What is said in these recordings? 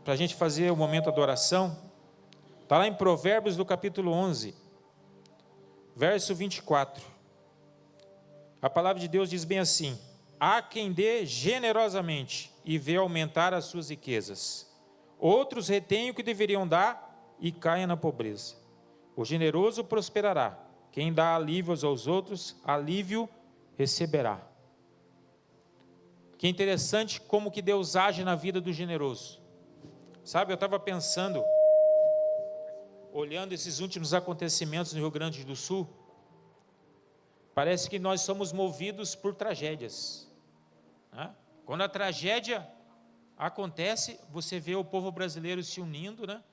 para a gente fazer o momento de adoração, está lá em Provérbios do capítulo 11, verso 24. A palavra de Deus diz bem assim: há quem dê generosamente e vê aumentar as suas riquezas. Outros retêm o que deveriam dar e caem na pobreza. O generoso prosperará. Quem dá alívios aos outros, alívio receberá. Que interessante como que Deus age na vida do generoso. Sabe, eu estava pensando, olhando esses últimos acontecimentos no Rio Grande do Sul, parece que nós somos movidos por tragédias, né? Quando a tragédia acontece, você vê o povo brasileiro se unindo, né,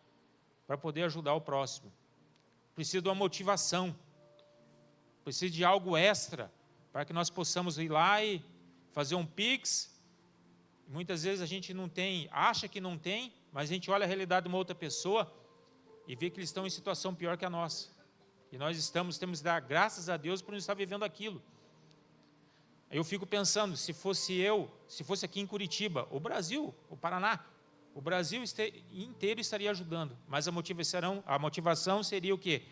para poder ajudar o próximo. Precisa de uma motivação, precisa de algo extra, para que nós possamos ir lá e fazer um Pix. Muitas vezes a gente não tem, acha que não tem, mas a gente olha a realidade de uma outra pessoa e vê que eles estão em situação pior que a nossa. E nós temos que dar graças a Deus por não estar vivendo aquilo. Aí eu fico pensando, se fosse aqui em Curitiba, o Brasil, o Paraná, o Brasil inteiro estaria ajudando, mas a motivação seria o quê?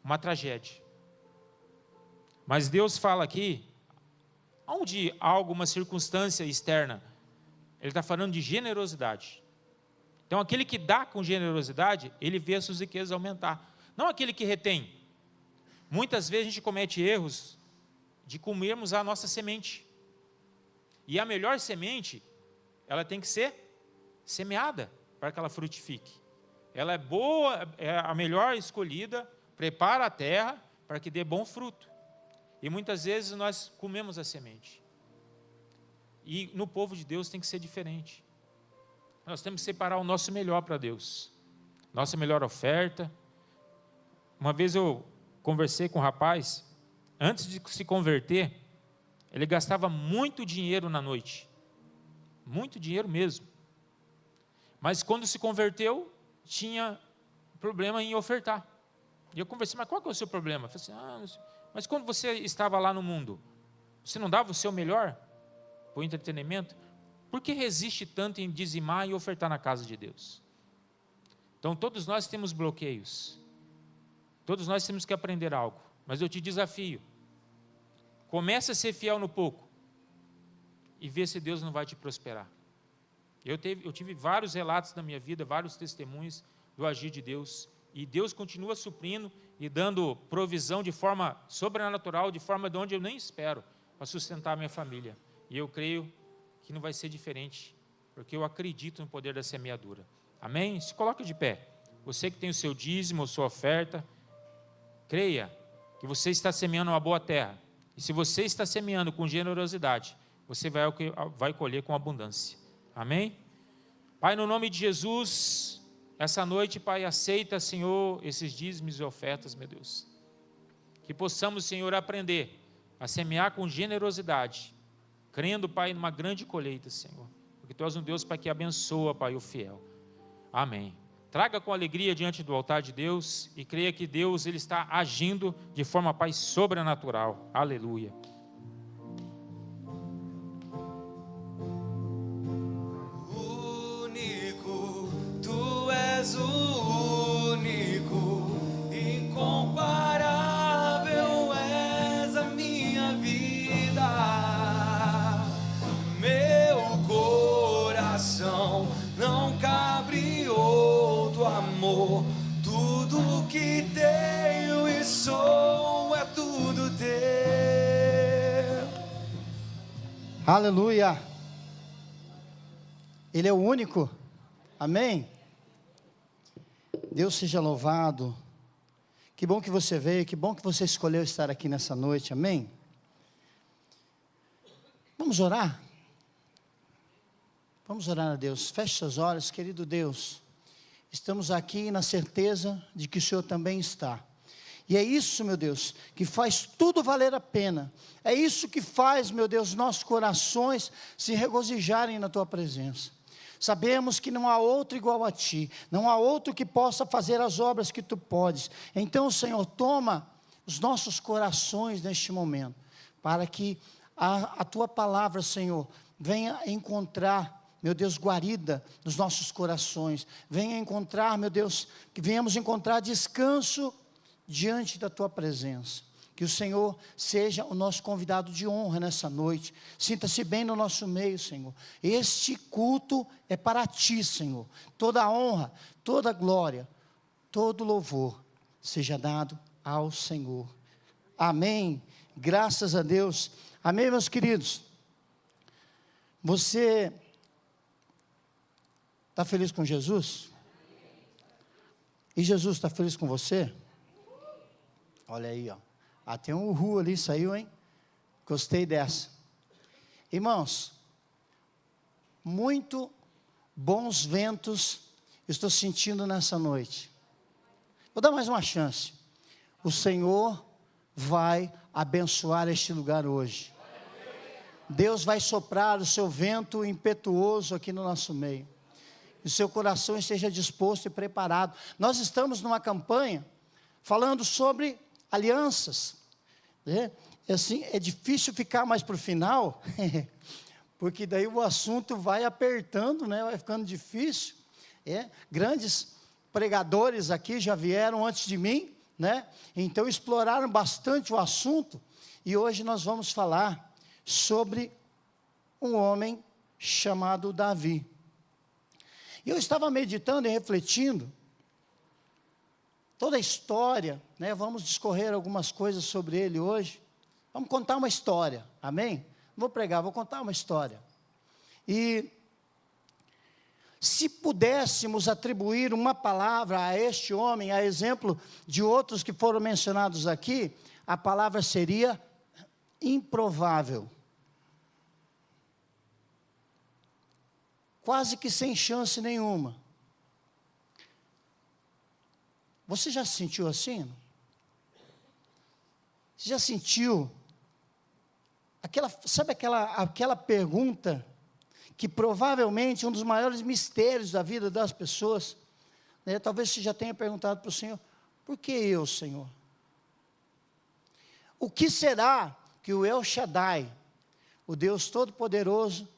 Uma tragédia. Mas Deus fala aqui, onde há alguma circunstância externa, Ele está falando de generosidade. Então aquele que dá com generosidade, ele vê as suas riquezas aumentar. Não aquele que retém. Muitas vezes a gente comete erros de comermos a nossa semente. E a melhor semente, ela tem que ser semeada para que ela frutifique. Ela é boa, é a melhor escolhida, prepara a terra para que dê bom fruto. E muitas vezes nós comemos a semente. E no povo de Deus tem que ser diferente. Nós temos que separar o nosso melhor para Deus. Nossa melhor oferta. Uma vez eu conversei com um rapaz, antes de se converter, ele gastava muito dinheiro na noite. Muito dinheiro mesmo. Mas quando se converteu, tinha problema em ofertar. E eu conversei, mas qual que é o seu problema? Eu falei assim, mas quando você estava lá no mundo, você não dava o seu melhor para o entretenimento? Por que resiste tanto em dizimar e ofertar na casa de Deus? Então todos nós temos bloqueios. Todos nós temos que aprender algo. Mas eu te desafio. Comece a ser fiel no pouco. E vê se Deus não vai te prosperar. Eu tive vários relatos na minha vida, vários testemunhos do agir de Deus. E Deus continua suprindo e dando provisão de forma sobrenatural, de forma de onde eu nem espero, para sustentar a minha família. E eu creio que não vai ser diferente, porque eu acredito no poder da semeadura. Amém? Se coloque de pé. Você que tem o seu dízimo, a sua oferta, creia que você está semeando uma boa terra. E se você está semeando com generosidade, você vai colher com abundância. Amém? Pai, no nome de Jesus, essa noite, Pai, aceita, Senhor, esses dízimos e ofertas, meu Deus. Que possamos, Senhor, aprender a semear com generosidade, crendo, Pai, numa grande colheita, Senhor. Porque Tu és um Deus, Pai, que abençoa, Pai, o fiel. Amém. Traga com alegria diante do altar de Deus e creia que Deus, Ele está agindo de forma, Pai, sobrenatural. Aleluia. Único, Tu és o único, incomparável és a minha vida. Meu coração não cabe outro amor. Tudo que tenho e sou é tudo teu. Aleluia. Ele é o único. Amém? Deus seja louvado. Que bom que você veio, que bom que você escolheu estar aqui nessa noite. Amém? Vamos orar? Vamos orar a Deus. Feche seus olhos, querido Deus. Estamos aqui na certeza de que o Senhor também está. E é isso, meu Deus, que faz tudo valer a pena. É isso que faz, meu Deus, nossos corações se regozijarem na Tua presença. Sabemos que não há outro igual a Ti, não há outro que possa fazer as obras que Tu podes. Então, Senhor, toma os nossos corações neste momento, para que a Tua palavra, Senhor, venha encontrar, meu Deus, guarida nos nossos corações. Venha encontrar, meu Deus, que venhamos encontrar descanso diante da Tua presença. Que o Senhor seja o nosso convidado de honra nessa noite. Sinta-se bem no nosso meio, Senhor. Este culto é para Ti, Senhor. Toda a honra, toda a glória, todo louvor seja dado ao Senhor. Amém. Graças a Deus. Amém, meus queridos. Você está feliz com Jesus? E Jesus está feliz com você? Olha aí, ó. Ah, tem um uhul ali, saiu, hein? Gostei dessa. Irmãos, muito bons ventos estou sentindo nessa noite. Vou dar mais uma chance. O Senhor vai abençoar este lugar hoje. Deus vai soprar o seu vento impetuoso aqui no nosso meio. Que o seu coração esteja disposto e preparado. Nós estamos numa campanha falando sobre alianças. Assim, é difícil ficar mais para o final, porque daí o assunto vai apertando, né? Vai ficando difícil. Grandes pregadores aqui já vieram antes de mim, né? Então exploraram bastante o assunto, e hoje nós vamos falar sobre um homem chamado Davi. E eu estava meditando e refletindo toda a história, né? Vamos discorrer algumas coisas sobre ele hoje. Vamos contar uma história, amém? Não vou pregar, vou contar uma história. E se pudéssemos atribuir uma palavra a este homem, a exemplo de outros que foram mencionados aqui, a palavra seria improvável. Quase que sem chance nenhuma. Você já se sentiu assim? Você já sentiu sabe aquela pergunta que provavelmente um dos maiores mistérios da vida das pessoas, né? Talvez você já tenha perguntado para o Senhor: por que eu, Senhor? O que será que o El Shaddai, o Deus Todo-Poderoso,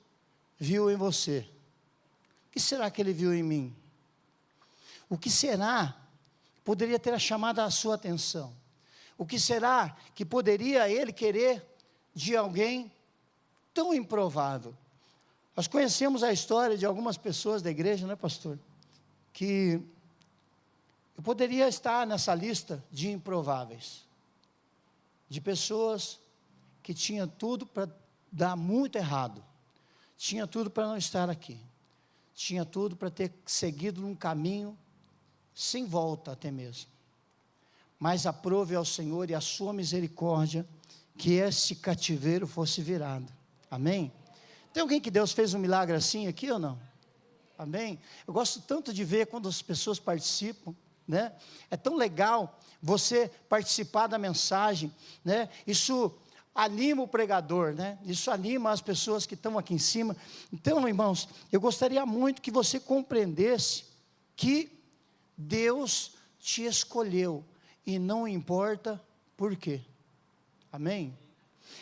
viu em você? O que será que Ele viu em mim? O que será que poderia ter chamado a sua atenção? O que será que poderia Ele querer de alguém tão improvável? Nós conhecemos a história de algumas pessoas da igreja, não é, pastor? Que eu poderia estar nessa lista de improváveis. De pessoas que tinham tudo para dar muito errado. Tinha tudo para não estar aqui. Tinha tudo para ter seguido num caminho sem volta até mesmo. Mas aprove ao Senhor e a sua misericórdia que esse cativeiro fosse virado. Amém? Tem alguém que Deus fez um milagre assim aqui ou não? Amém? Eu gosto tanto de ver quando as pessoas participam, né? É tão legal você participar da mensagem, né? Isso anima o pregador, né? Isso anima as pessoas que estão aqui em cima. Então, irmãos, eu gostaria muito que você compreendesse que Deus te escolheu e não importa por quê. Amém?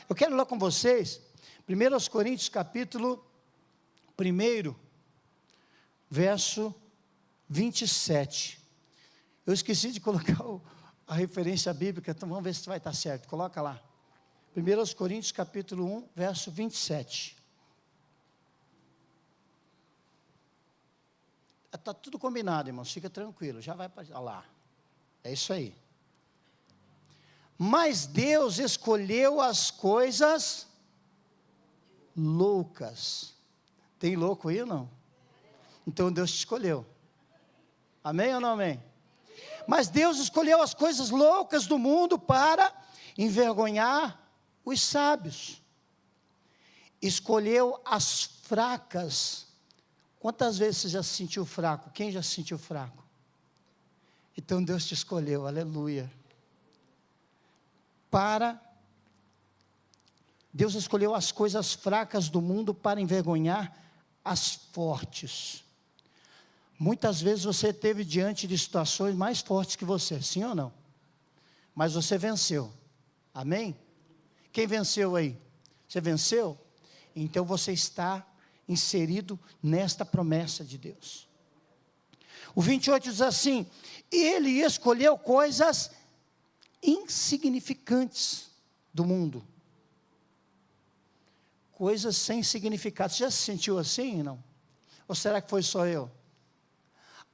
Eu quero ler com vocês 1 Coríntios capítulo 1, verso 27. Eu esqueci de colocar a referência bíblica, então vamos ver se vai estar certo. Coloca lá. 1 Coríntios capítulo 1, verso 27. Está tudo combinado, irmãos, fica tranquilo, já vai para lá. É isso aí. Mas Deus escolheu as coisas loucas. Tem louco aí ou não? Então Deus te escolheu. Amém ou não amém? Mas Deus escolheu as coisas loucas do mundo para envergonhar os sábios. Escolheu as fracas. Quantas vezes você já se sentiu fraco? Quem já se sentiu fraco? Então Deus te escolheu, aleluia. Deus escolheu as coisas fracas do mundo para envergonhar as fortes. Muitas vezes você esteve diante de situações mais fortes que você, sim ou não? Mas você venceu, amém? Quem venceu aí? Você venceu? Então você está inserido nesta promessa de Deus. O 28 diz assim: ele escolheu coisas insignificantes do mundo. Coisas sem significado. Você já se sentiu assim, não? Ou será que foi só eu?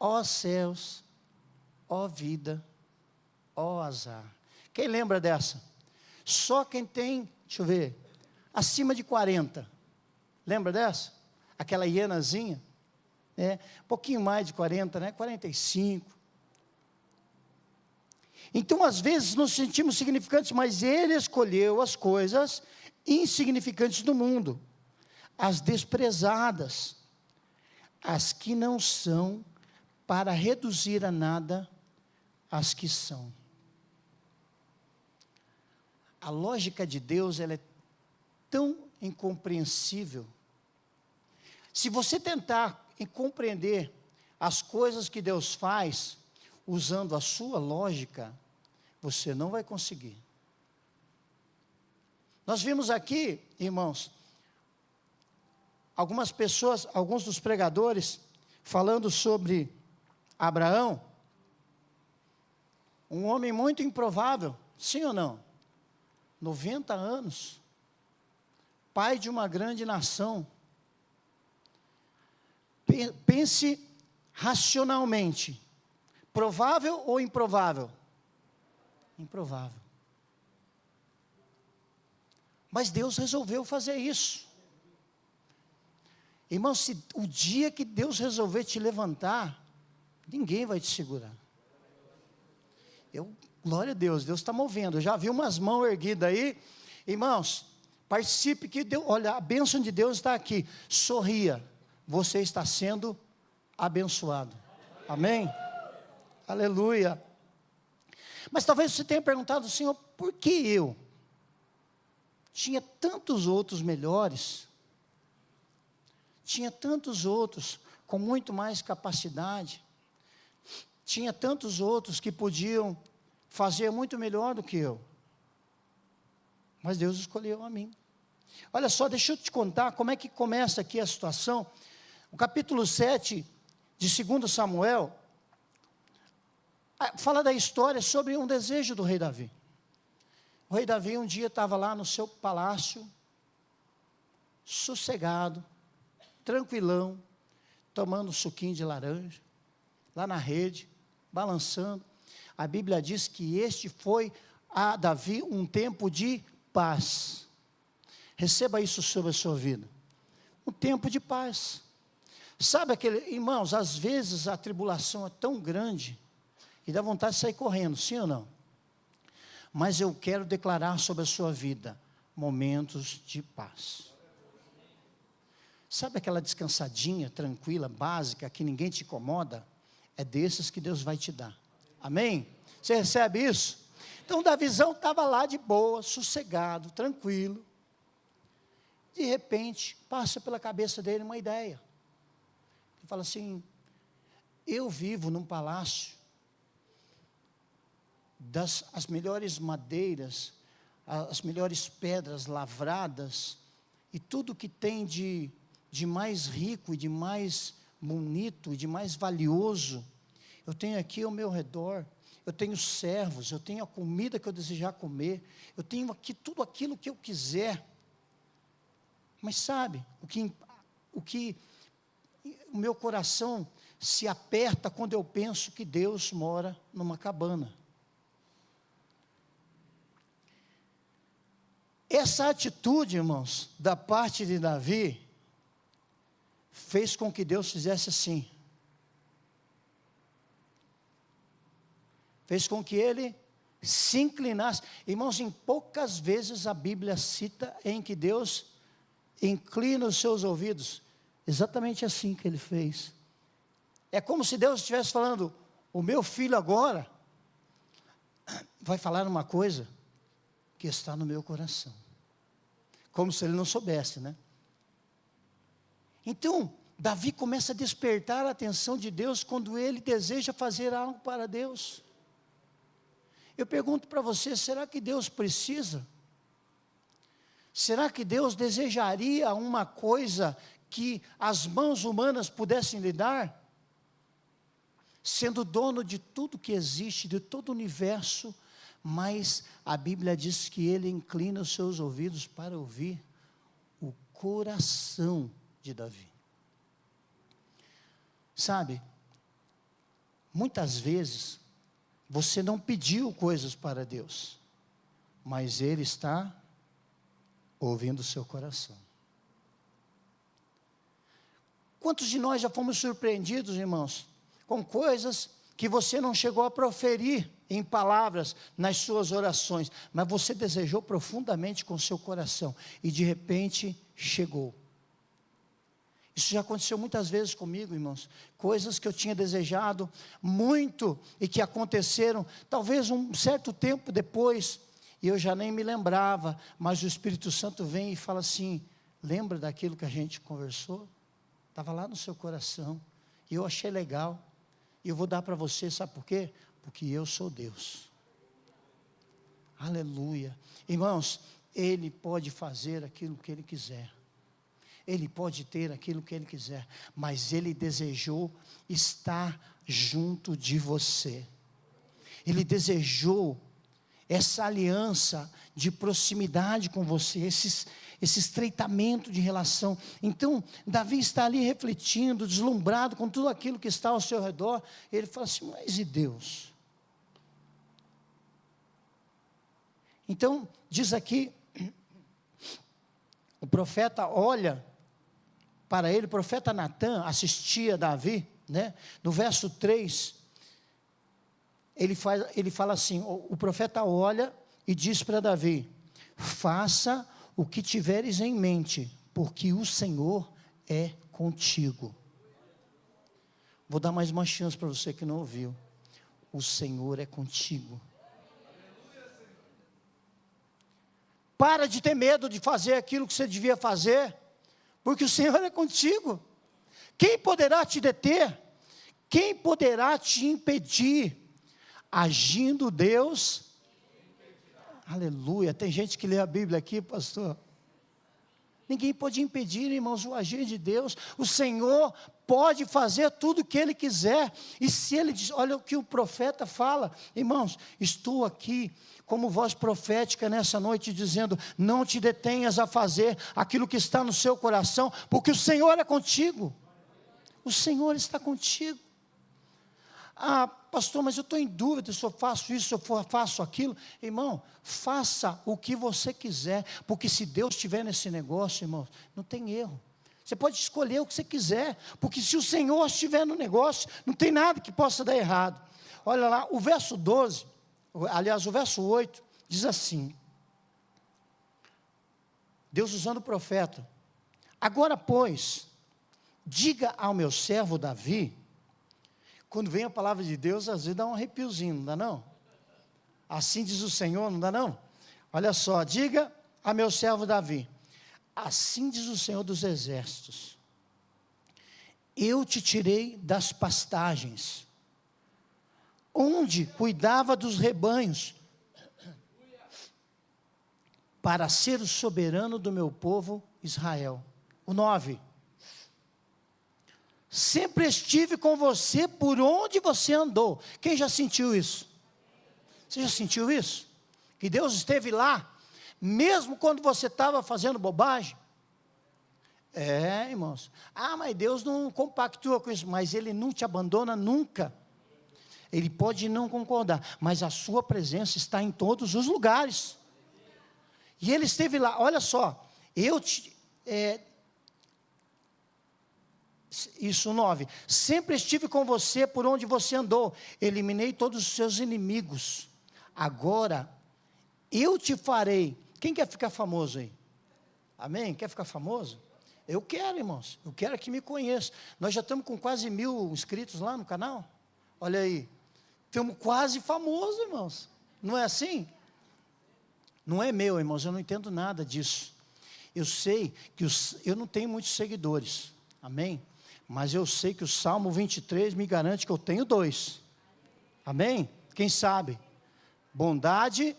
Ó céus, ó vida, ó azar. Quem lembra dessa? Só quem tem, deixa eu ver, acima de 40. Lembra dessa? Aquela hienazinha? Um pouquinho mais de 40, né? 45. Então, às vezes, nos sentimos significantes, mas ele escolheu as coisas insignificantes do mundo, as desprezadas, as que não são, para reduzir a nada as que são. A lógica de Deus, ela é tão incompreensível. Se você tentar compreender as coisas que Deus faz, usando a sua lógica, você não vai conseguir. Nós vimos aqui, irmãos, algumas pessoas, alguns dos pregadores, falando sobre Abraão, um homem muito improvável, sim ou não? 90 anos, pai de uma grande nação. Pense racionalmente, provável ou improvável? Improvável. Mas Deus resolveu fazer isso. Irmão, se o dia que Deus resolver te levantar, ninguém vai te segurar. Glória a Deus, Deus está movendo. Eu já vi umas mãos erguidas aí. Irmãos, participe que Deus, olha, a bênção de Deus está aqui. Sorria, você está sendo abençoado. Amém? Aleluia. Mas talvez você tenha perguntado, Senhor, por que eu? Tinha tantos outros melhores, tinha tantos outros com muito mais capacidade, tinha tantos outros que podiam fazer muito melhor do que eu, mas Deus escolheu a mim. Olha só, deixa eu te contar como é que começa aqui a situação. O capítulo 7 de 2 Samuel, fala da história sobre um desejo do rei Davi. O rei Davi um dia estava lá no seu palácio, sossegado, tranquilão, tomando um suquinho de laranja, lá na rede, balançando. A Bíblia diz que este foi a Davi um tempo de paz. Receba isso sobre a sua vida. Um tempo de paz. Sabe irmãos, às vezes a tribulação é tão grande, e dá vontade de sair correndo, sim ou não? Mas eu quero declarar sobre a sua vida momentos de paz. Sabe aquela descansadinha, tranquila, básica, que ninguém te incomoda? É desses que Deus vai te dar. Amém? Você recebe isso? Então, Davizão estava lá de boa, sossegado, tranquilo. De repente, passa pela cabeça dele uma ideia. Ele fala assim: eu vivo num palácio, as melhores madeiras, as melhores pedras lavradas, e tudo que tem de mais rico, e de mais bonito, e de mais valioso, eu tenho aqui ao meu redor. Eu tenho servos, eu tenho a comida que eu desejar comer, eu tenho aqui tudo aquilo que eu quiser. Mas sabe, o meu coração se aperta quando eu penso que Deus mora numa cabana. Essa atitude, irmãos, da parte de Davi, fez com que Deus fizesse assim. Fez com que ele se inclinasse. Irmãos, em poucas vezes a Bíblia cita em que Deus inclina os seus ouvidos. Exatamente assim que ele fez. É como se Deus estivesse falando: o meu filho agora vai falar uma coisa que está no meu coração. Como se ele não soubesse, né? Então, Davi começa a despertar a atenção de Deus quando ele deseja fazer algo para Deus. Eu pergunto para você, será que Deus precisa? Será que Deus desejaria uma coisa que as mãos humanas pudessem lhe dar? Sendo dono de tudo que existe, de todo o universo, mas a Bíblia diz que ele inclina os seus ouvidos para ouvir o coração de Davi. Sabe, muitas vezes você não pediu coisas para Deus, mas Ele está ouvindo o seu coração. Quantos de nós já fomos surpreendidos, irmãos, com coisas que você não chegou a proferir em palavras nas suas orações, mas você desejou profundamente com o seu coração, e de repente chegou. Isso já aconteceu muitas vezes comigo, irmãos, coisas que eu tinha desejado muito, e que aconteceram, talvez um certo tempo depois, e eu já nem me lembrava, mas o Espírito Santo vem e fala assim: lembra daquilo que a gente conversou? Estava lá no seu coração, e eu achei legal, e eu vou dar para você, sabe por quê? Porque eu sou Deus. Aleluia. Irmãos, Ele pode fazer aquilo que Ele quiser, Ele pode ter aquilo que Ele quiser, mas Ele desejou estar junto de você, Ele desejou essa aliança de proximidade com você, esse estreitamento de relação. Então, Davi está ali refletindo, deslumbrado com tudo aquilo que está ao seu redor. Ele fala assim: mas e Deus? Então, diz aqui, o profeta olha para ele, o profeta Natã assistia Davi, né? No verso 3, ele fala assim, o profeta olha e diz para Davi: faça o que tiveres em mente, porque o Senhor é contigo. Vou dar mais uma chance para você que não ouviu. O Senhor é contigo. Para de ter medo de fazer aquilo que você devia fazer, porque o Senhor é contigo. Quem poderá te deter? Quem poderá te impedir? Agindo Deus. Aleluia. Tem gente que lê a Bíblia aqui, pastor. Ninguém pode impedir, irmãos, o agir de Deus. O Senhor pode fazer tudo o que Ele quiser. E se Ele diz, olha o que o profeta fala, irmãos, estou aqui como voz profética nessa noite, dizendo: não te detenhas a fazer aquilo que está no seu coração, porque o Senhor é contigo. O Senhor está contigo. Ah, pastor, mas eu estou em dúvida se eu faço isso, se eu faço aquilo. Irmão, faça o que você quiser, porque se Deus estiver nesse negócio, irmão, não tem erro. Você pode escolher o que você quiser, porque se o Senhor estiver no negócio, não tem nada que possa dar errado. Olha lá, o verso 12, aliás, o verso 8, diz assim, Deus usando o profeta: agora, pois, diga ao meu servo Davi. Quando vem a palavra de Deus, às vezes dá um arrepiozinho, não dá não? Assim diz o Senhor, não dá não? Olha só, diga a meu servo Davi: assim diz o Senhor dos exércitos, eu te tirei das pastagens, onde cuidava dos rebanhos, para ser o soberano do meu povo Israel. O 9, sempre estive com você por onde você andou. Quem já sentiu isso? Você já sentiu isso? Que Deus esteve lá, mesmo quando você estava fazendo bobagem? É, irmãos. Ah, mas Deus não compactua com isso. Mas Ele não te abandona nunca. Ele pode não concordar, mas a sua presença está em todos os lugares. E Ele esteve lá. Olha só, isso 9, sempre estive com você por onde você andou, eliminei todos os seus inimigos, agora eu te farei. Quem quer ficar famoso aí? Amém? Quer ficar famoso? Eu quero, irmãos, eu quero que me conheça. Nós já estamos com quase 1000 inscritos lá no canal, olha aí, estamos quase famosos, irmãos, não é assim? Não é meu, irmãos, eu não entendo nada disso. Eu sei que eu não tenho muitos seguidores, amém? Mas eu sei que o Salmo 23 me garante que eu tenho 2. Amém? Quem sabe? Bondade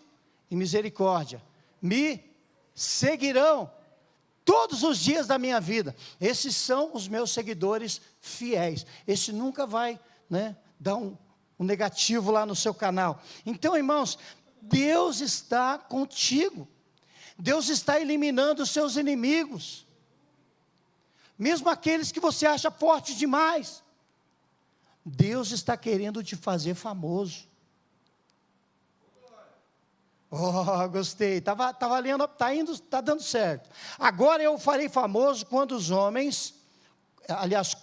e misericórdia me seguirão todos os dias da minha vida. Esses são os meus seguidores fiéis. Esse nunca vai, né, dar um negativo lá no seu canal. Então, irmãos, Deus está contigo. Deus está eliminando os seus inimigos. Mesmo aqueles que você acha forte demais. Deus está querendo te fazer famoso. Oh, gostei, estava lendo, está dando certo. Agora eu farei famoso quando os homens, aliás,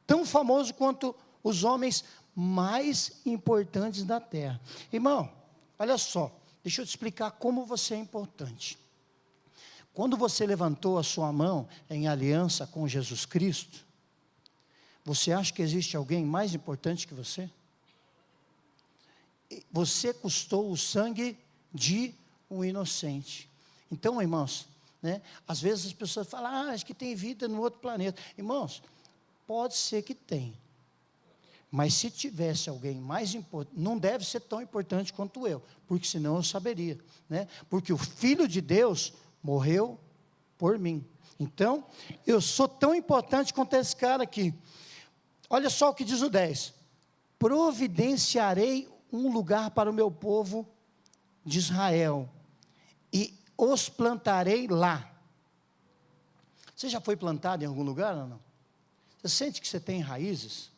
tão famoso quanto os homens mais importantes da terra. Irmão, olha só, deixa eu te explicar como você é importante. Quando você levantou a sua mão em aliança com Jesus Cristo, você acha que existe alguém mais importante que você? Você custou o sangue de um inocente. Então, irmãos, né, às vezes as pessoas falam, acho que tem vida no outro planeta. Irmãos, pode ser que tenha. Mas se tivesse alguém mais importante, não deve ser tão importante quanto eu, porque senão eu saberia, né? Porque o Filho de Deus morreu por mim. Então, eu sou tão importante quanto esse cara aqui. Olha só o que diz o 10. Providenciarei um lugar para o meu povo de Israel, e os plantarei lá. Você já foi plantado em algum lugar ou não? Você sente que você tem raízes?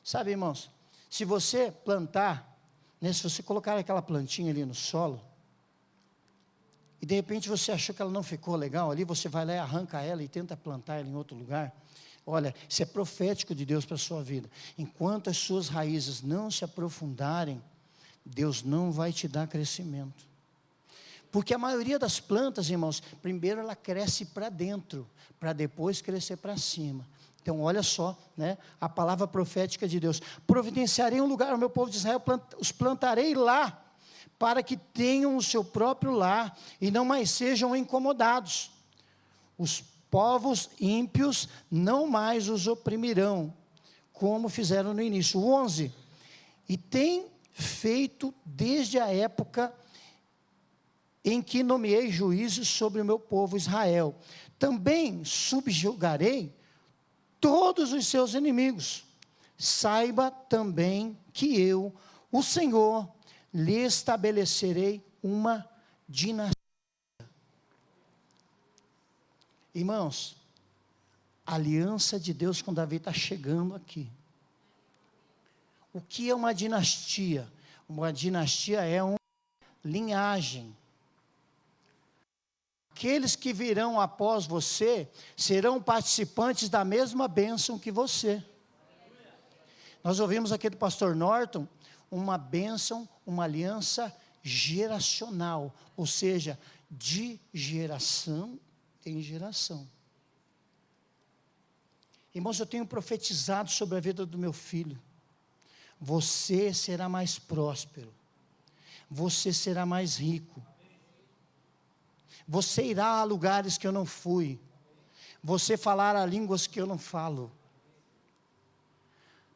Sabe, irmãos, se você plantar, né, se você colocar aquela plantinha ali no solo, e de repente você achou que ela não ficou legal ali, você vai lá e arranca ela e tenta plantar ela em outro lugar. Olha, isso é profético de Deus para a sua vida. Enquanto as suas raízes não se aprofundarem, Deus não vai te dar crescimento. Porque a maioria das plantas, irmãos, primeiro ela cresce para dentro, para depois crescer para cima. Então, olha só, né, a palavra profética de Deus. Providenciarei um lugar ao meu povo de Israel, os plantarei lá, para que tenham o seu próprio lar, e não mais sejam incomodados. Os povos ímpios não mais os oprimirão, como fizeram no início. 11. E tem feito desde a época em que nomeei juízes sobre o meu povo Israel. Também subjugarei todos os seus inimigos. Saiba também que eu, o Senhor, lhe estabelecerei uma dinastia. Irmãos, a aliança de Deus com Davi está chegando aqui. O que é uma dinastia? Uma dinastia é uma linhagem. Aqueles que virão após você serão participantes da mesma bênção que você. Nós ouvimos aqui do pastor Norton uma bênção, uma aliança geracional, ou seja, de geração em geração. Irmãos, eu tenho profetizado sobre a vida do meu filho. Você será mais próspero, você será mais rico, você irá a lugares que eu não fui, você falará línguas que eu não falo.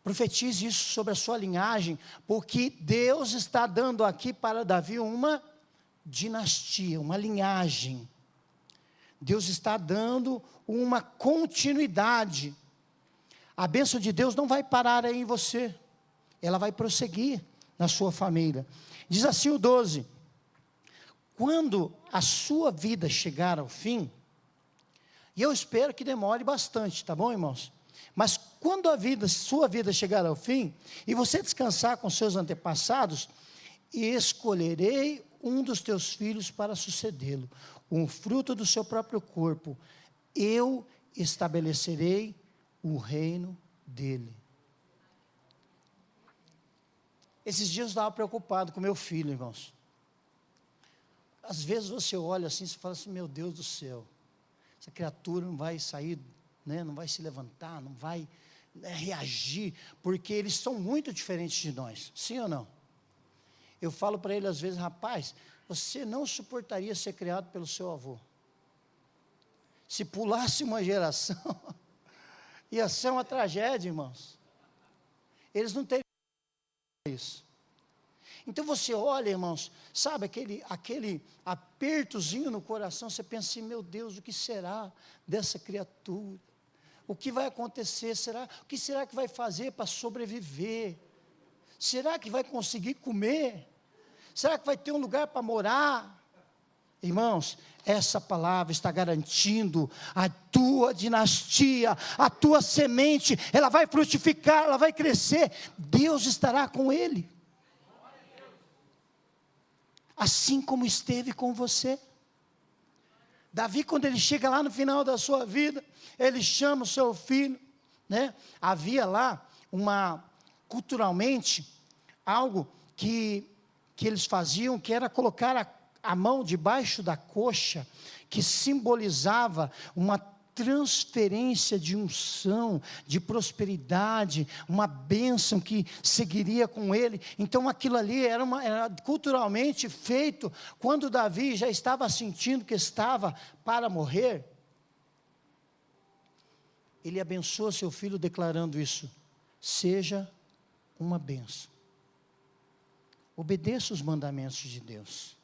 Profetize isso sobre a sua linhagem, porque Deus está dando aqui para Davi uma dinastia, uma linhagem. Deus está dando uma continuidade. A bênção de Deus não vai parar aí em você, ela vai prosseguir na sua família. Diz assim o 12: quando a sua vida chegar ao fim, e eu espero que demore bastante, tá bom, irmãos? Mas quando sua vida chegar ao fim, e você descansar com seus antepassados, escolherei um dos teus filhos para sucedê-lo, um fruto do seu próprio corpo, eu estabelecerei o reino dele. Esses dias eu estava preocupado com meu filho, irmãos. Às vezes você olha assim, você fala assim, meu Deus do céu, essa criatura não vai sair, né, não vai se levantar, não vai, né, reagir, porque eles são muito diferentes de nós, sim ou não? Eu falo para ele às vezes, rapaz, você não suportaria ser criado pelo seu avô. Se pulasse uma geração, ia ser uma tragédia, irmãos. Eles não teriam isso. Então você olha, irmãos, sabe aquele apertozinho no coração, você pensa assim, meu Deus, o que será dessa criatura? O que vai acontecer? O que será que vai fazer para sobreviver? Será que vai conseguir comer? Será que vai ter um lugar para morar? Irmãos, essa palavra está garantindo a tua dinastia, a tua semente, ela vai frutificar, ela vai crescer, Deus estará com ele. Assim como esteve com você. Davi, quando ele chega lá no final da sua vida, ele chama o seu filho, né? Havia lá culturalmente, algo que eles faziam, que era colocar a mão debaixo da coxa, que simbolizava uma transferência de unção, de prosperidade, uma bênção que seguiria com ele. Então aquilo ali era culturalmente feito, quando Davi já estava sentindo que estava para morrer, ele abençoa seu filho declarando isso, seja uma bênção. Obedeça os mandamentos de Deus.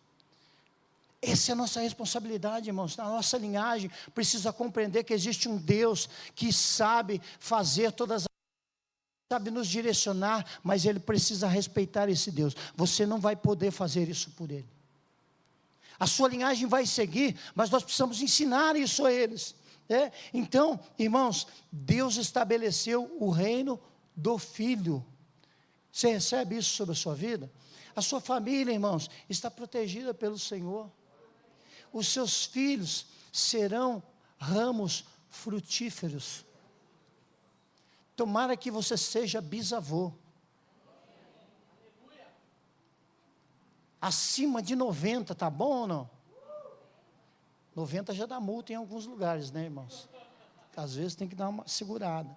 Essa é a nossa responsabilidade, irmãos. Na nossa linhagem, precisa compreender que existe um Deus que sabe fazer todas as coisas, sabe nos direcionar, mas Ele precisa respeitar esse Deus. Você não vai poder fazer isso por Ele. A sua linhagem vai seguir, mas nós precisamos ensinar isso a eles. Então, irmãos, Deus estabeleceu o reino do Filho. Você recebe isso sobre a sua vida? A sua família, irmãos, está protegida pelo Senhor. Os seus filhos serão ramos frutíferos. Tomara que você seja bisavô. Acima de 90, tá bom ou não? 90 já dá multa em alguns lugares, né, irmãos? Às vezes tem que dar uma segurada.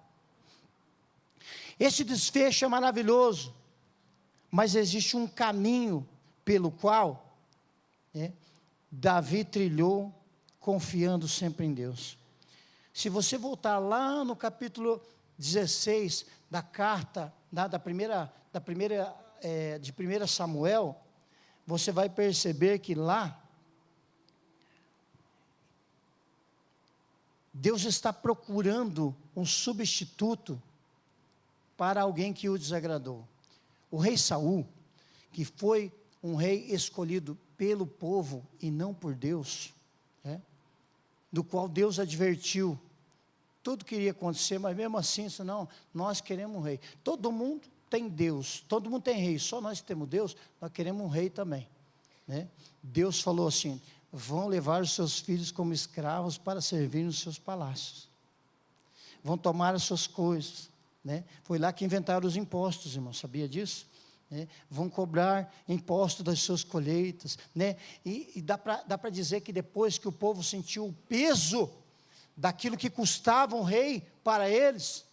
Esse desfecho é maravilhoso, mas existe um caminho pelo qual Davi trilhou, confiando sempre em Deus. Se você voltar lá no capítulo 16 da carta, de 1 Samuel, você vai perceber que lá, Deus está procurando um substituto para alguém que o desagradou. O rei Saul, que foi um rei escolhido pelo povo e não por Deus, do qual Deus advertiu, tudo que iria acontecer, mas mesmo assim, não, nós queremos um rei. Todo mundo tem Deus, todo mundo tem rei, só nós temos Deus, nós queremos um rei também. Deus falou assim, vão levar os seus filhos como escravos para servir nos seus palácios. Vão tomar as suas coisas. Foi lá que inventaram os impostos, irmão, sabia disso? Vão cobrar imposto das suas colheitas, e dá para dizer que depois que o povo sentiu o peso daquilo que custava um rei para eles,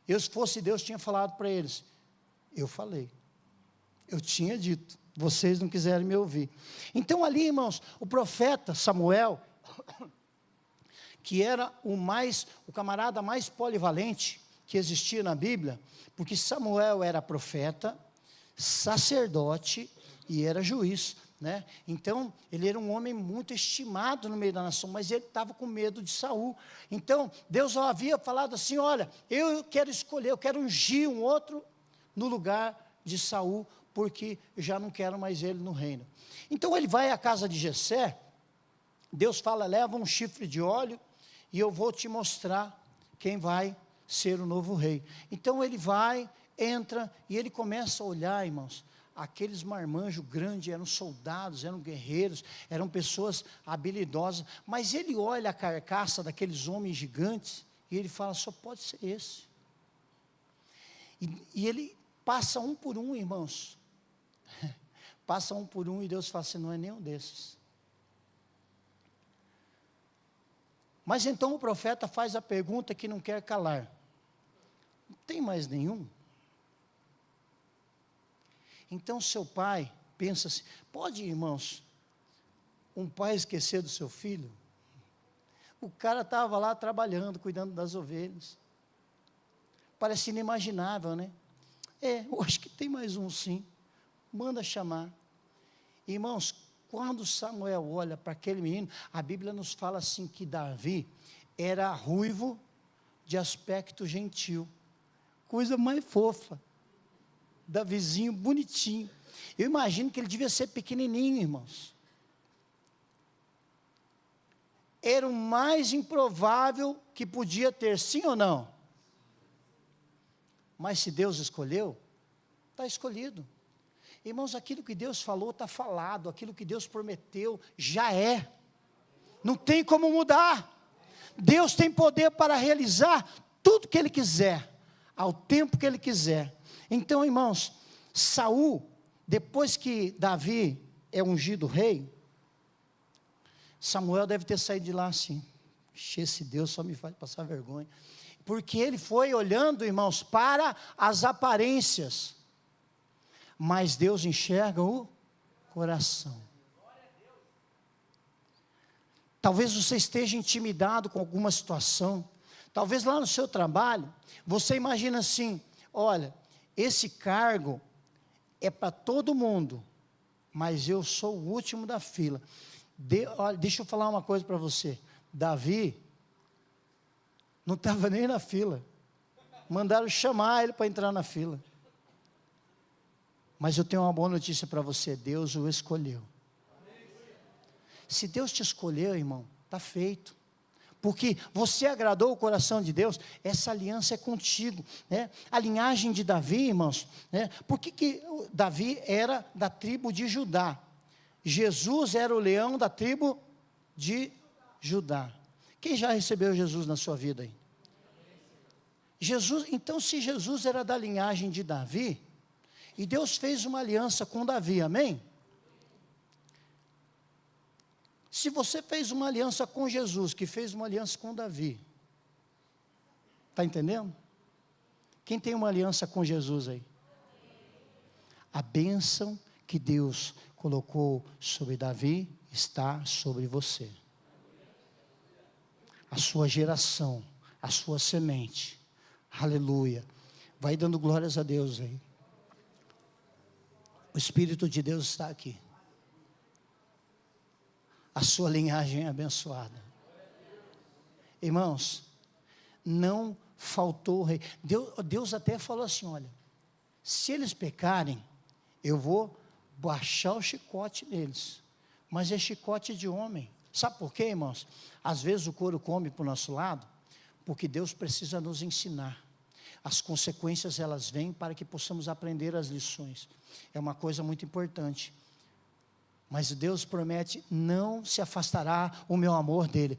eu, se fosse Deus, tinha falado para eles, eu falei, eu tinha dito, vocês não quiserem me ouvir. Então ali, irmãos, o profeta Samuel, que era o camarada mais polivalente que existia na Bíblia, porque Samuel era profeta, sacerdote e era juiz, Então, ele era um homem muito estimado no meio da nação, mas ele estava com medo de Saul. Então, Deus havia falado assim, olha, eu quero escolher, eu quero ungir um outro no lugar de Saul, porque eu já não quero mais ele no reino. Então, ele vai à casa de Jessé, Deus fala, leva um chifre de óleo, e eu vou te mostrar quem vai ser o novo rei. Então, ele vai, entra, e ele começa a olhar, irmãos, aqueles marmanjos grandes, eram soldados, eram guerreiros, eram pessoas habilidosas, mas ele olha a carcaça daqueles homens gigantes, e ele fala, só pode ser esse. E ele passa um por um, irmãos, passa um por um, e Deus fala assim, não é nenhum desses. Mas então o profeta faz a pergunta que não quer calar, não tem mais nenhum? Então seu pai pensa assim, pode, irmãos, um pai esquecer do seu filho? O cara estava lá trabalhando, cuidando das ovelhas, parece inimaginável, eu acho que tem mais um sim, manda chamar. Irmãos, quando Samuel olha para aquele menino, a Bíblia nos fala assim que Davi era ruivo de aspecto gentil, coisa mais fofa, Davizinho bonitinho. Eu imagino que ele devia ser pequenininho, irmãos. Era o mais improvável que podia ter, sim ou não? Mas se Deus escolheu, está escolhido. Irmãos, aquilo que Deus falou está falado, aquilo que Deus prometeu já é. Não tem como mudar. Deus tem poder para realizar tudo que Ele quiser, ao tempo que Ele quiser. Então, irmãos, Saul, depois que Davi é ungido rei, Samuel deve ter saído de lá assim, esse Deus só me faz passar vergonha, porque ele foi olhando, irmãos, para as aparências, mas Deus enxerga o coração. Talvez você esteja intimidado com alguma situação, talvez lá no seu trabalho, você imagina assim, olha, esse cargo é para todo mundo, mas eu sou o último da fila. Olha, deixa eu falar uma coisa para você, Davi não estava nem na fila, mandaram chamar ele para entrar na fila, mas eu tenho uma boa notícia para você, Deus o escolheu. Se Deus te escolheu, irmão, está feito, porque você agradou o coração de Deus, essa aliança é contigo, né? A linhagem de Davi, irmãos, né? Por que Davi era da tribo de Judá? Jesus era o leão da tribo de Judá. Quem já recebeu Jesus na sua vida aí? Jesus, então se Jesus era da linhagem de Davi, e Deus fez uma aliança com Davi, amém? Se você fez uma aliança com Jesus, que fez uma aliança com Davi, está entendendo? Quem tem uma aliança com Jesus aí? A bênção que Deus colocou sobre Davi está sobre você. A sua geração, a sua semente. Aleluia. Vai dando glórias a Deus aí. O Espírito de Deus está aqui. A sua linhagem é abençoada. Irmãos, não faltou rei. Deus até falou assim, olha, se eles pecarem, eu vou baixar o chicote neles, mas é chicote de homem. Sabe por quê, irmãos? Às vezes o couro come para o nosso lado, porque Deus precisa nos ensinar. As consequências elas vêm para que possamos aprender as lições. É uma coisa muito importante. Mas Deus promete, não se afastará o meu amor dele.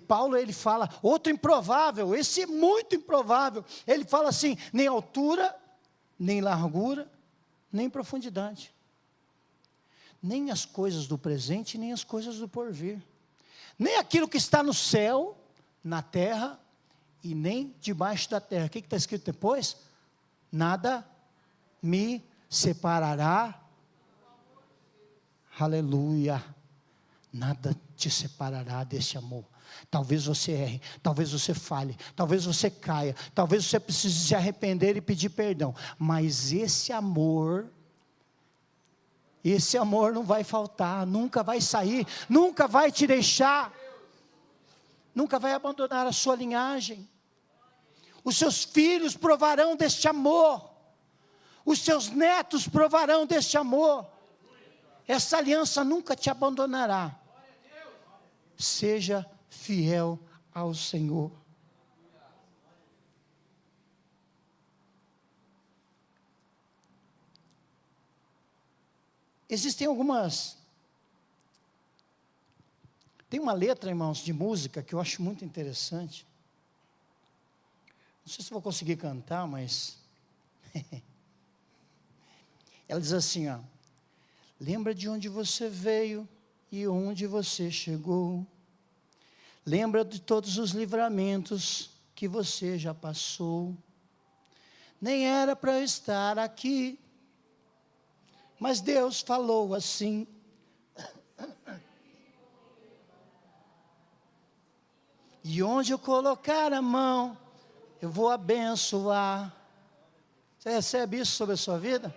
Paulo ele fala, outro improvável, esse é muito improvável. Ele fala assim, nem altura, nem largura, nem profundidade. Nem as coisas do presente, nem as coisas do porvir. Nem aquilo que está no céu, na terra, e nem debaixo da terra. O que está escrito depois? Nada me separará. Aleluia. Nada te separará desse amor. Talvez você erre, talvez você falhe, talvez você caia, talvez você precise se arrepender e pedir perdão. Mas esse amor não vai faltar, nunca vai sair, nunca vai te deixar, nunca vai abandonar a sua linhagem. Os seus filhos provarão deste amor, os seus netos provarão deste amor. Essa aliança nunca te abandonará. Seja fiel ao Senhor. Existem tem uma letra, irmãos, de música que eu acho muito interessante. Não sei se vou conseguir cantar, mas ela diz assim, ó: lembra de onde você veio e onde você chegou. Lembra de todos os livramentos que você já passou. Nem era para eu estar aqui, mas Deus falou assim. E onde eu colocar a mão, eu vou abençoar. Você recebe isso sobre a sua vida?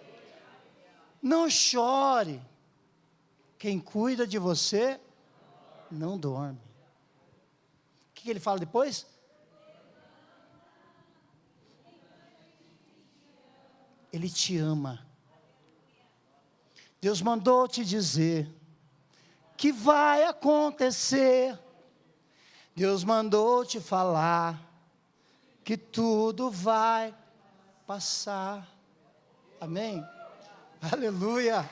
Não chore. Quem cuida de você não dorme. O que ele fala depois? Ele te ama. Deus mandou te dizer que vai acontecer. Deus mandou te falar que tudo vai passar. Amém? Aleluia.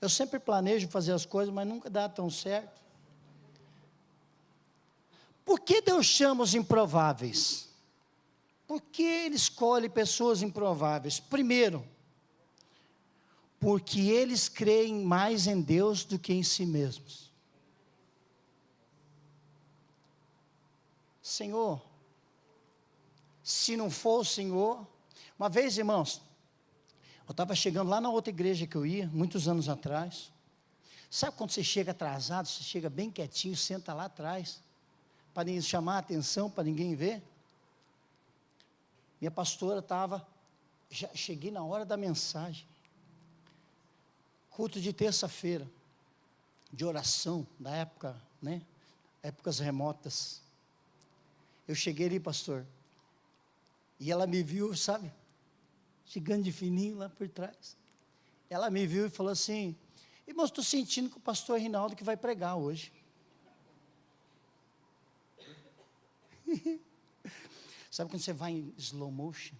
Eu sempre planejo fazer as coisas, mas nunca dá tão certo. Por que Deus chama os improváveis? Por que Ele escolhe pessoas improváveis? Primeiro, porque eles creem mais em Deus do que em si mesmos. Senhor, se não for o Senhor, uma vez, irmãos, eu estava chegando lá na outra igreja que eu ia, muitos anos atrás. Sabe quando você chega atrasado, você chega bem quietinho, senta lá atrás, para chamar a atenção, para ninguém ver? Minha pastora estava, já cheguei na hora da mensagem, culto de terça-feira, de oração, da época, né, épocas remotas. Eu cheguei ali, pastor, e ela me viu, sabe, chegando de fininho lá por trás. Ela me viu e falou assim: irmão, estou sentindo que o pastor Rinaldo que vai pregar hoje. Sabe quando você vai em slow motion?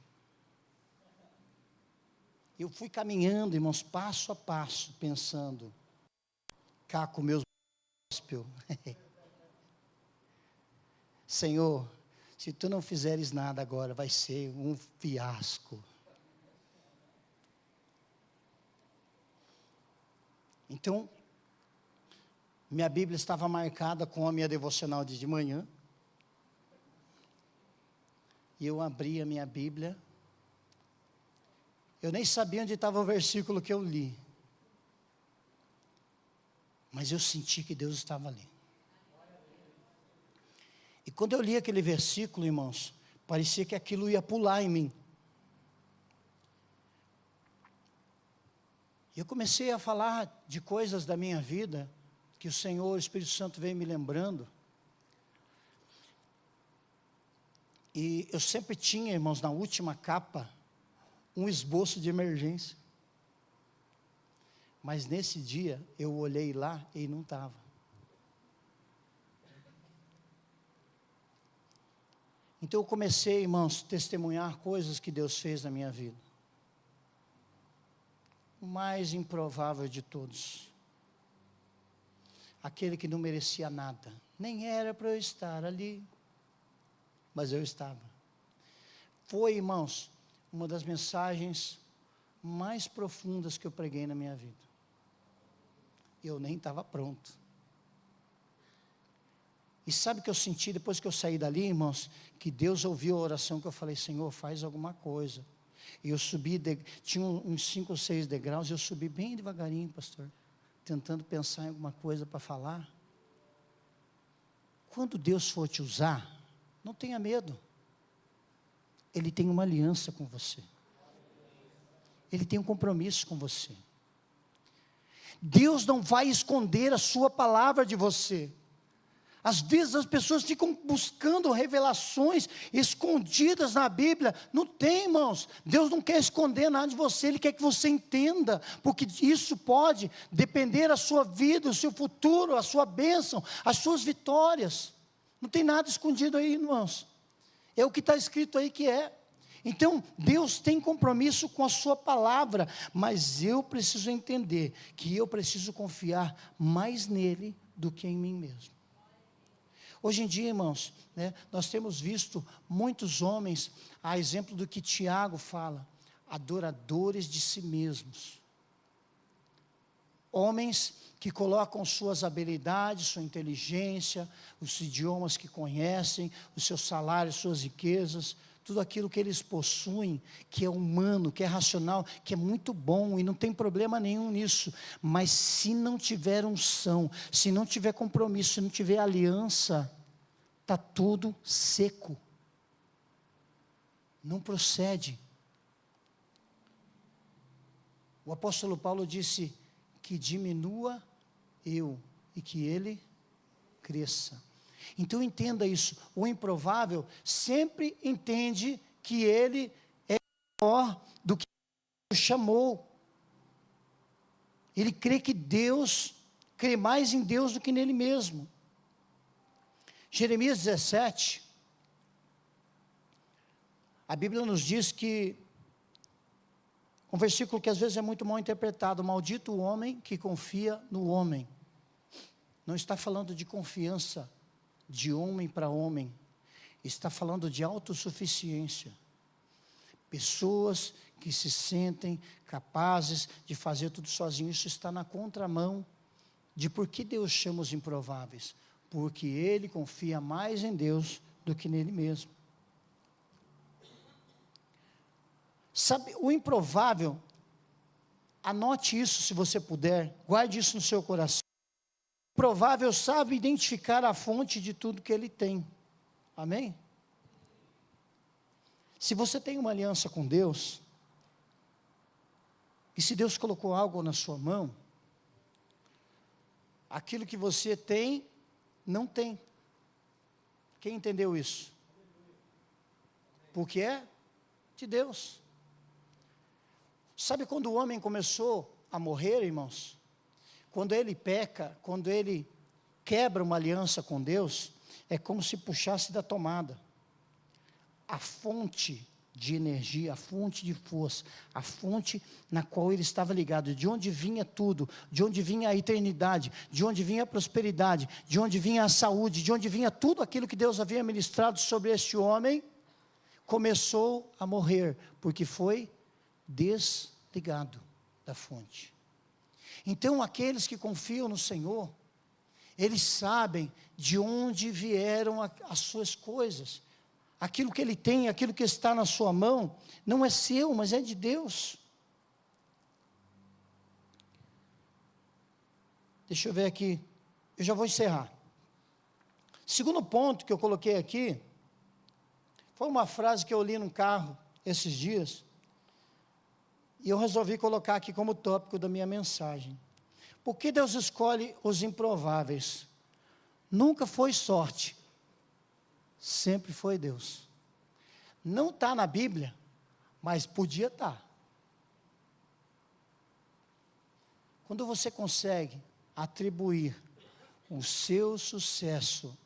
Eu fui caminhando, irmãos, passo a passo, pensando, cá com meus gospel. Senhor, se tu não fizeres nada agora, vai ser um fiasco. Então, minha Bíblia estava marcada com a minha devocional de manhã. E eu abri a minha Bíblia. Eu nem sabia onde estava o versículo que eu li. Mas eu senti que Deus estava ali. E quando eu li aquele versículo, irmãos, parecia que aquilo ia pular em mim. E eu comecei a falar de coisas da minha vida, que o Senhor, o Espírito Santo veio me lembrando. E eu sempre tinha, irmãos, na última capa, um esboço de emergência. Mas nesse dia, eu olhei lá e não estava. Então eu comecei, irmãos, a testemunhar coisas que Deus fez na minha vida. O mais improvável de todos. Aquele que não merecia nada. Nem era para eu estar ali. Mas eu estava. Foi, irmãos, uma das mensagens mais profundas que eu preguei na minha vida. Eu nem estava pronto. E sabe o que eu senti depois que eu saí dali, irmãos? Que Deus ouviu a oração que eu falei: Senhor, faz alguma coisa. E eu subi, tinha uns 5 ou 6 degraus, e eu subi bem devagarinho, pastor, tentando pensar em alguma coisa para falar. Quando Deus for te usar, não tenha medo. Ele tem uma aliança com você. Ele tem um compromisso com você. Deus não vai esconder a sua palavra de você. Às vezes as pessoas ficam buscando revelações escondidas na Bíblia. Não tem, irmãos. Deus não quer esconder nada de você. Ele quer que você entenda. Porque isso pode depender da sua vida, do seu futuro, a sua bênção, as suas vitórias. Não tem nada escondido aí, irmãos. É o que está escrito aí que é. Então, Deus tem compromisso com a sua palavra. Mas eu preciso entender que eu preciso confiar mais nele do que em mim mesmo. Hoje em dia, irmãos, né, nós temos visto muitos homens, a exemplo do que Tiago fala, adoradores de si mesmos. Homens que colocam suas habilidades, sua inteligência, os idiomas que conhecem, os seus salários, suas riquezas, tudo aquilo que eles possuem, que é humano, que é racional, que é muito bom e não tem problema nenhum nisso. Mas se não tiver unção, se não tiver compromisso, se não tiver aliança, está tudo seco. Não procede. O apóstolo Paulo disse que diminua eu e que ele cresça. Então entenda isso, o improvável sempre entende que ele é maior do que Deus chamou. Ele crê que Deus, crê mais em Deus do que nele mesmo. Jeremias 17, a Bíblia nos diz que, um versículo que às vezes é muito mal interpretado: maldito o homem que confia no homem. Não está falando de confiança de homem para homem, está falando de autossuficiência. Pessoas que se sentem capazes de fazer tudo sozinho. Isso está na contramão de por que Deus chama os improváveis. Porque ele confia mais em Deus do que nele mesmo. Sabe, o improvável, anote isso se você puder, guarde isso no seu coração. O improvável sabe identificar a fonte de tudo que ele tem. Amém? Se você tem uma aliança com Deus, e se Deus colocou algo na sua mão, aquilo que você tem, não tem. Quem entendeu isso? Porque é de Deus. Sabe quando o homem começou a morrer, irmãos? Quando ele peca, quando ele quebra uma aliança com Deus, é como se puxasse da tomada. A fonte de energia, a fonte de força, a fonte na qual ele estava ligado, de onde vinha tudo, de onde vinha a eternidade, de onde vinha a prosperidade, de onde vinha a saúde, de onde vinha tudo aquilo que Deus havia ministrado sobre este homem, começou a morrer, porque foi desligado da fonte. Então aqueles que confiam no Senhor, eles sabem de onde vieram as suas coisas. Aquilo que ele tem, aquilo que está na sua mão, não é seu, mas é de Deus. Deixa eu ver aqui, eu já vou encerrar. Segundo ponto que eu coloquei aqui, foi uma frase que eu li no carro esses dias, e eu resolvi colocar aqui como tópico da minha mensagem. Por que Deus escolhe os improváveis? Nunca foi sorte. Sempre foi Deus. Não está na Bíblia, mas podia estar. Quando você consegue atribuir o seu sucesso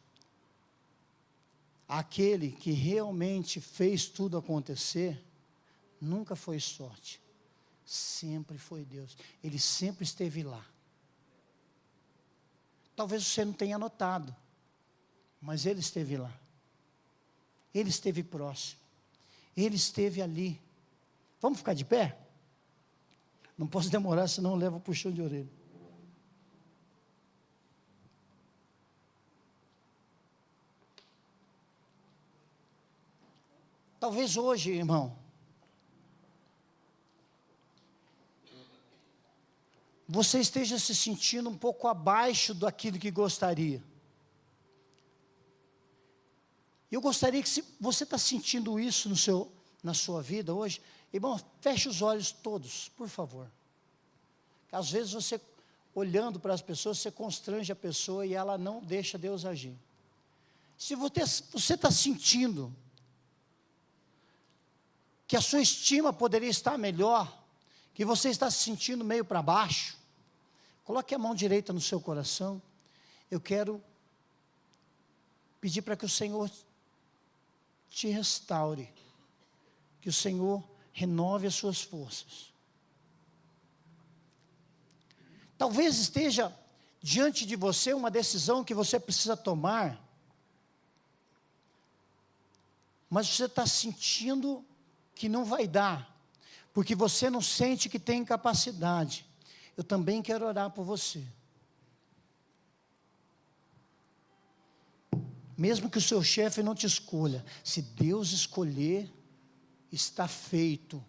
àquele que realmente fez tudo acontecer, nunca foi sorte. Sempre foi Deus. Ele sempre esteve lá. Talvez você não tenha notado, mas Ele esteve lá. Ele esteve próximo. Ele esteve ali. Vamos ficar de pé? Não posso demorar, senão eu levo o puxão de orelha. Talvez hoje, irmão, você esteja se sentindo um pouco abaixo daquilo que gostaria. Eu gostaria que, se você está sentindo isso na sua vida hoje, irmão, feche os olhos todos, por favor. Às vezes você, olhando para as pessoas, você constrange a pessoa e ela não deixa Deus agir. Se você está sentindo que a sua estima poderia estar melhor, que você está se sentindo meio para baixo, coloque a mão direita no seu coração. Eu quero pedir para que o Senhor te restaure, que o Senhor renove as suas forças. Talvez esteja diante de você uma decisão que você precisa tomar, mas você está sentindo que não vai dar, porque você não sente que tem capacidade. Eu também quero orar por você. Mesmo que o seu chefe não te escolha, se Deus escolher, está feito.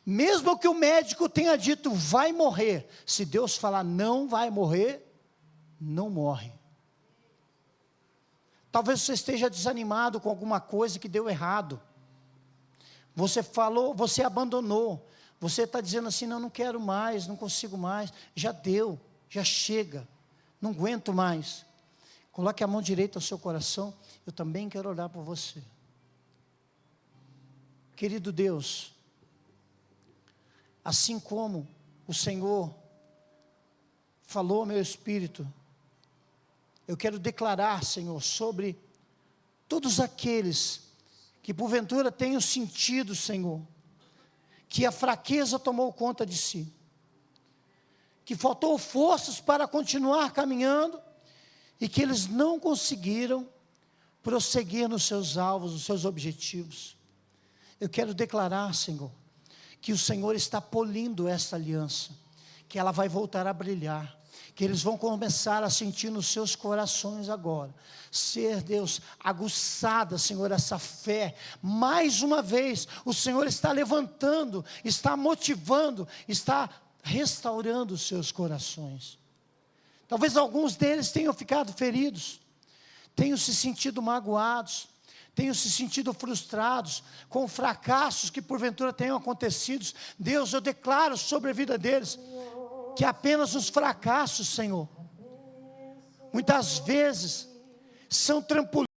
Mesmo que o médico tenha dito, vai morrer, se Deus falar, não vai morrer, não morre. Talvez você esteja desanimado com alguma coisa que deu errado. Você falou, você abandonou. Você está dizendo assim, não quero mais, não consigo mais. Já deu, já chega. Não aguento mais. Coloque a mão direita ao seu coração. Eu também quero orar por você. Querido Deus, assim como o Senhor falou ao meu espírito, eu quero declarar, Senhor, sobre todos aqueles que porventura tenham sentido, Senhor, que a fraqueza tomou conta de si, que faltou forças para continuar caminhando, e que eles não conseguiram prosseguir nos seus alvos, nos seus objetivos. Eu quero declarar, Senhor, que o Senhor está polindo essa aliança, que ela vai voltar a brilhar, que eles vão começar a sentir nos seus corações agora, ser, Deus, aguçada, Senhor, essa fé. Mais uma vez, o Senhor está levantando, está motivando, está restaurando os seus corações. Talvez alguns deles tenham ficado feridos, tenham se sentido magoados, tenham se sentido frustrados com fracassos que porventura tenham acontecido. Deus, eu declaro sobre a vida deles que apenas os fracassos, Senhor, muitas vezes são trampolins